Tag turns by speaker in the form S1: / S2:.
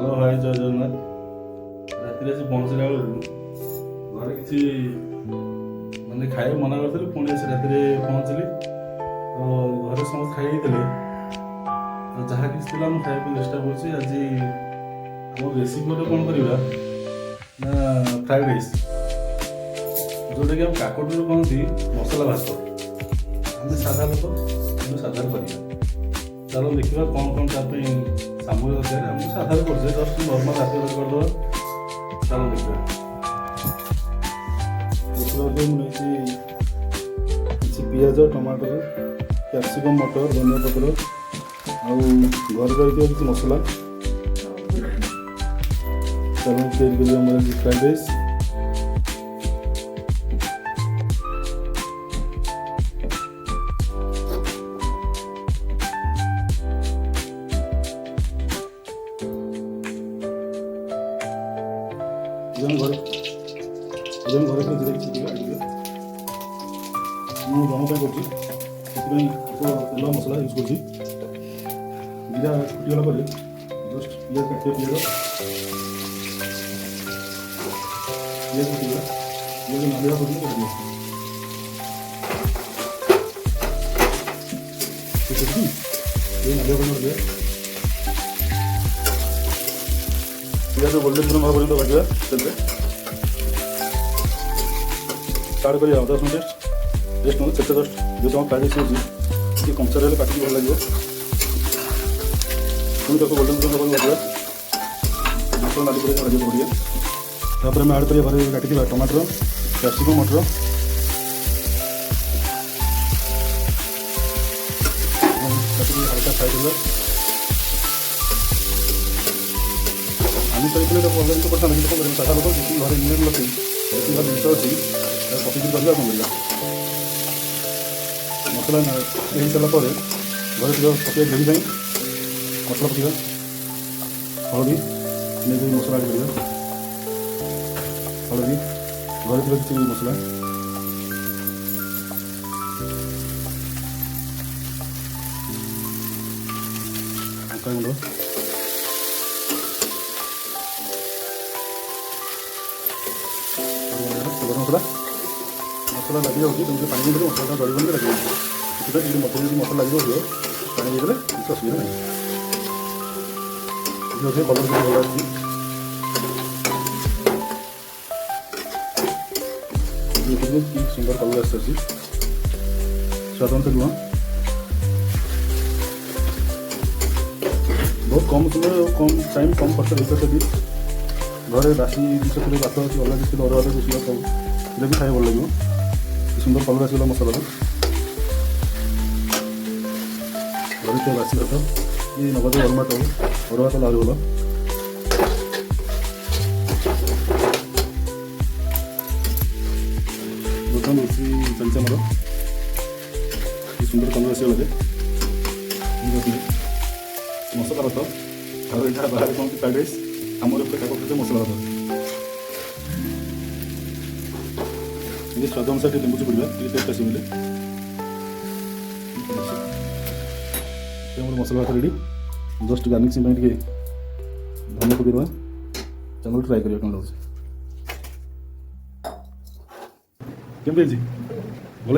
S1: Hello भाई जय जगन्नाथ। राति आसी पहुँचला बेलू घर किसी मैंने खाए मना करी पुणी आसी राति पहुँचली तो घर समस्त खाई तो जहाँ किसी थी मुझे खाया चेष्टा कर आज आम रेसिपी कौन करवा ना फ्राइड राइस जोटा कि काकटू कहती मसला भात आम साधा लोक साधा करवा चलो देखा कौन कौन तापाई सामग्री दरकार आम साधा कर जस्ट नर्माल रात करदे चलो देखा मुझे किसी पिज टमाटर कैप्सिकम मटर धनिया पत्र घर रही किसी मसला चलो तैयारी करें फ्राइड राइस। घर मुझे जन तेल मसला यूज कर जीरा फुटीगला पर जस्ट पिज काटे पिज फुटीगला पिज नालिया कर नालिया पिज गोल्डन ब्राउन भाव पर्यटन भाजा तेल स्टार्ट करिए 10 मिनट रेस्ट नहीं से जस्ट जो तुम फ्राइड राइस होती कंचा रही काटिक भल लगे पुणी तक गोल्डन ब्राउन भाजा मसला नाली भाजा पड़े तापर आम आड करिए घर काटी टमाटर कैप्सिकम मटर हल्का फ्राई कर आमिष तो अलग तो करता नहीं साधा लोग जी घर इन्वेट लोग जिन अच्छी पकड़ करवा कौन करवा मसला हो सारापर घर पकड़ ग्रेवी मसला पकड़ा हलदी नहीं मसला ऐड कर हलदी घर किसी मसला लंका गुंड मसला मसला लगी जाऊँगी तुमसे पानी देते मसला जड़बन के लगे जी मटर जी मसला लगे जाए पानी देते किसी असुविधा नहीं कलर भी भल आती सुंदर कलर आसी स्वाद अनुसार लुण बहुत कम समय कम टाइम कम खर्च भर भी घर बासी जिन भात अच्छी अलग किसी अरुआ रोषेई सब भी खाए भल लगे सुंदर कलर आसगला मसला घर बासी भात ये नगद अरुआ चाउल अरुआ चाउल आहरी भल बर्तमान रोषेई चलती आमर सुंदर कलर आसगला मसला भात और यहाँ बाहर कौन फ्राइड राइस आमर काकट मसला भात ये स्वाद अनुसार लेंबू चिपुड़ा टेस्ट आसो मसला भात रेडी जस्ट गार्निशिंग टे धनिया पकड़ा चलो ट्राए करिए कौन लगे केमती भल